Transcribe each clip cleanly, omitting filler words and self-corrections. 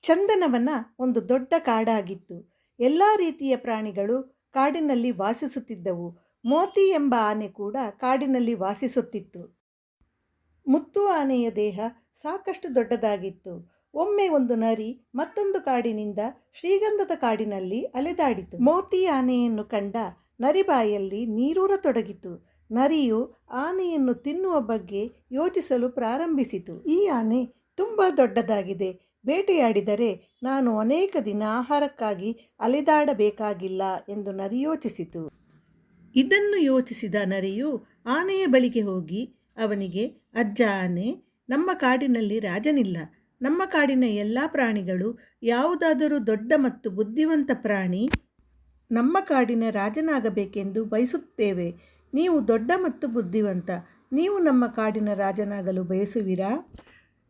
ಚಂದನವನ ಒಂದು ದೊಡ್ಡ ಕಾಡಾಗಿತ್ತು. ಎಲ್ಲ ರೀತಿಯ ಪ್ರಾಣಿಗಳು ಕಾಡಿನಲ್ಲಿ ವಾಸಿಸುತ್ತಿದ್ದವು. ಮೋತಿ ಎಂಬ ಆನೆ ಕೂಡ ಕಾಡಿನಲ್ಲಿ ವಾಸಿಸುತ್ತಿತ್ತು. ಮುತ್ತು ಆನೆಯ ದೇಹ ಸಾಕಷ್ಟು ದೊಡ್ಡದಾಗಿತ್ತು. ಒಮ್ಮೆ ಒಂದು ನರಿ ಮತ್ತೊಂದು ಕಾಡಿನಿಂದ ಶ್ರೀಗಂಧದ ಕಾಡಿನಲ್ಲಿ ಅಲೆದಾಡಿತು. ಮೋತಿ ಆನೆಯನ್ನು ಕಂಡ ನರಿ ಬಾಯಲ್ಲಿ ನೀರೂರತೊಡಗಿತು. ನರಿಯು ಆನೆಯನ್ನು ತಿನ್ನುವ ಬಗ್ಗೆ ಯೋಚಿಸಲು ಪ್ರಾರಂಭಿಸಿತು. ಈ ಆನೆ ತುಂಬ ದೊಡ್ಡದಾಗಿದೆ. ಬೇಟೆಯಾಡಿದರೆ ನಾನು ಅನೇಕ ದಿನ ಆಹಾರಕ್ಕಾಗಿ ಅಲೆದಾಡಬೇಕಾಗಿಲ್ಲ ಎಂದು ನರಿ ಯೋಚಿಸಿತು. ಇದನ್ನು ಯೋಚಿಸಿದ ನರಿಯು ಆನೆಯ ಬಳಿಗೆ ಹೋಗಿ ಅವನಿಗೆ, ಅಜ್ಜ ಆನೆ, ನಮ್ಮ ಕಾಡಿನಲ್ಲಿ ರಾಜನಿಲ್ಲ. ನಮ್ಮ ಕಾಡಿನ ಎಲ್ಲ ಪ್ರಾಣಿಗಳು ಯಾವುದಾದರೂ ದೊಡ್ಡ ಮತ್ತು ಬುದ್ಧಿವಂತ ಪ್ರಾಣಿ ನಮ್ಮ ಕಾಡಿನ ರಾಜನಾಗಬೇಕೆಂದು ಬಯಸುತ್ತೇವೆ. ನೀವು ದೊಡ್ಡ ಮತ್ತು ಬುದ್ಧಿವಂತ. ನೀವು ನಮ್ಮ ಕಾಡಿನ ರಾಜನಾಗಲು ಬಯಸುವಿರಾ?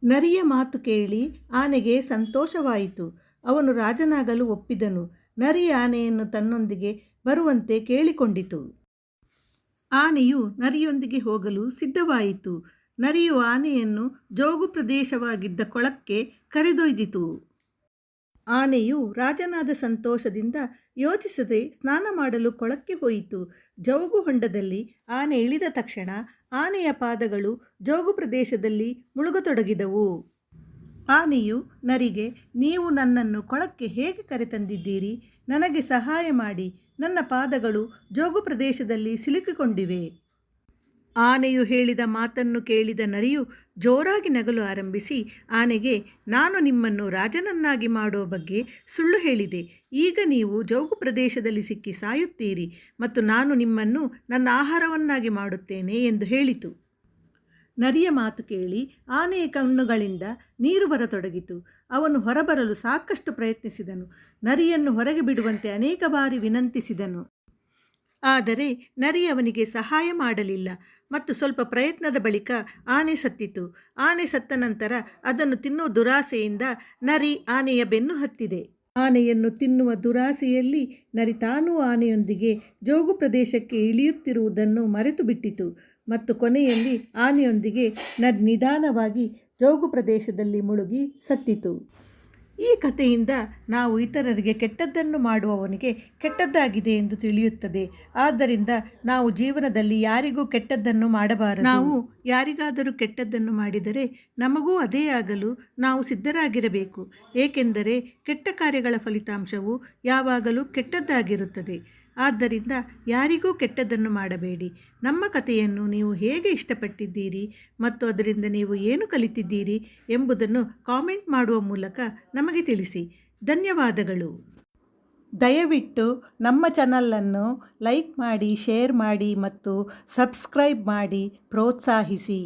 ನರಿಯ ಮಾತು ಕೇಳಿ ಆನೆಗೆ ಸಂತೋಷವಾಯಿತು. ಅವನು ರಾಜನಾಗಲು ಒಪ್ಪಿದನು. ನರಿ ಆನೆಯನ್ನು ತನ್ನೊಂದಿಗೆ ಬರುವಂತೆ ಕೇಳಿಕೊಂಡಿತು. ಆನೆಯು ನರಿಯೊಂದಿಗೆ ಹೋಗಲು ಸಿದ್ಧವಾಯಿತು. ನರಿಯು ಆನೆಯನ್ನು ಜೋಗು ಪ್ರದೇಶವಾಗಿದ್ದ ಕೊಳಕ್ಕೆ ಕರೆದೊಯ್ದಿತು. ಆನೆಯು ರಾಜನಾದ ಸಂತೋಷದಿಂದ ಯೋಚಿಸದೆ ಸ್ನಾನ ಮಾಡಲು ಕೊಳಕ್ಕೆ ಹೋಯಿತು. ಜೋಗು ಹೊಂಡದಲ್ಲಿ ಆನೆ ಇಳಿದ ತಕ್ಷಣ ಆನೆಯ ಪಾದಗಳು ಜೋಗು ಪ್ರದೇಶದಲ್ಲಿ ಮುಳುಗತೊಡಗಿದವು. ಆನೆಯು ನರಿಗೆ, ನೀವು ನನ್ನನ್ನು ಕೊಳಕ್ಕೆ ಹೇಗೆ ಕರೆತಂದಿದ್ದೀರಿ? ನನಗೆ ಸಹಾಯ ಮಾಡಿ. ನನ್ನ ಪಾದಗಳು ಜೋಗು ಪ್ರದೇಶದಲ್ಲಿ ಸಿಲುಕಿಕೊಂಡಿವೆ. ಆನೆಯು ಹೇಳಿದ ಮಾತನ್ನು ಕೇಳಿದ ನರಿಯು ಜೋರಾಗಿ ನಗಲು ಆರಂಭಿಸಿ ಆನೆಗೆ, ನಾನು ನಿಮ್ಮನ್ನು ರಾಜನನ್ನಾಗಿ ಮಾಡುವ ಬಗ್ಗೆ ಸುಳ್ಳು ಹೇಳಿದೆ. ಈಗ ನೀವು ಜೋಗು ಪ್ರದೇಶದಲ್ಲಿ ಸಿಕ್ಕಿ ಸಾಯುತ್ತೀರಿ ಮತ್ತು ನಾನು ನಿಮ್ಮನ್ನು ನನ್ನ ಆಹಾರವನ್ನಾಗಿ ಮಾಡುತ್ತೇನೆ ಎಂದು ಹೇಳಿತು. ನರಿಯ ಮಾತು ಕೇಳಿ ಆನೆಯ ಕಣ್ಣುಗಳಿಂದ ನೀರು ಬರತೊಡಗಿತು. ಅವನು ಹೊರಬರಲು ಸಾಕಷ್ಟು ಪ್ರಯತ್ನಿಸಿದನು. ನರಿಯನ್ನು ಹೊರಗೆ ಬಿಡುವಂತೆ ಅನೇಕ ಬಾರಿ ವಿನಂತಿಸಿದನು. ಆದರೆ ನರಿ ಅವನಿಗೆ ಸಹಾಯ ಮಾಡಲಿಲ್ಲ ಮತ್ತು ಸ್ವಲ್ಪ ಪ್ರಯತ್ನದ ಬಳಿಕ ಆನೆ ಸತ್ತಿತು. ಆನೆ ಸತ್ತ ನಂತರ ಅದನ್ನು ತಿನ್ನುವ ದುರಾಸೆಯಿಂದ ನರಿ ಆನೆಯ ಬೆನ್ನು ಹತ್ತಿದೆ. ಆನೆಯನ್ನು ತಿನ್ನುವ ದುರಾಸೆಯಲ್ಲಿ ನರಿ ತಾನೂ ಆನೆಯೊಂದಿಗೆ ಜೋಗು ಪ್ರದೇಶಕ್ಕೆ ಇಳಿಯುತ್ತಿರುವುದನ್ನು ಮರೆತು ಬಿಟ್ಟಿತು ಮತ್ತು ಕೊನೆಯಲ್ಲಿ ಆನೆಯೊಂದಿಗೆ ನಿಧಾನವಾಗಿ ಜೋಗು ಪ್ರದೇಶದಲ್ಲಿ ಮುಳುಗಿ ಸತ್ತಿತು. ಈ ಕಥೆಯಿಂದ ನಾವು ಇತರರಿಗೆ ಕೆಟ್ಟದ್ದನ್ನು ಮಾಡುವವನಿಗೆ ಕೆಟ್ಟದ್ದಾಗಿದೆ ಎಂದು ತಿಳಿಯುತ್ತದೆ. ಆದ್ದರಿಂದ ನಾವು ಜೀವನದಲ್ಲಿ ಯಾರಿಗೂ ಕೆಟ್ಟದ್ದನ್ನು ಮಾಡಬಾರದು. ನಾವು ಯಾರಿಗಾದರೂ ಕೆಟ್ಟದ್ದನ್ನು ಮಾಡಿದರೆ ನಮಗೂ ಅದೇ ಆಗಲು ನಾವು ಸಿದ್ಧರಾಗಿರಬೇಕು. ಏಕೆಂದರೆ ಕೆಟ್ಟ ಕಾರ್ಯಗಳ ಫಲಿತಾಂಶವು ಯಾವಾಗಲೂ ಕೆಟ್ಟದ್ದಾಗಿರುತ್ತದೆ. ಆದ್ದರಿಂದ ಯಾರಿಗೂ ಕೆಟ್ಟದ್ದನ್ನು ಮಾಡಬೇಡಿ. ನಮ್ಮ ಕಥೆಯನ್ನು ನೀವು ಹೇಗೆ ಇಷ್ಟಪಟ್ಟಿದ್ದೀರಿ ಮತ್ತು ಅದರಿಂದ ನೀವು ಏನು ಕಲಿತಿದ್ದೀರಿ ಎಂಬುದನ್ನು ಕಾಮೆಂಟ್ ಮಾಡುವ ಮೂಲಕ ನಮಗೆ ತಿಳಿಸಿ. ಧನ್ಯವಾದಗಳು. ದಯವಿಟ್ಟು ನಮ್ಮ ಚಾನಲನ್ನು ಲೈಕ್ ಮಾಡಿ, ಶೇರ್ ಮಾಡಿ ಮತ್ತು ಸಬ್ಸ್ಕ್ರೈಬ್ ಮಾಡಿ ಪ್ರೋತ್ಸಾಹಿಸಿ.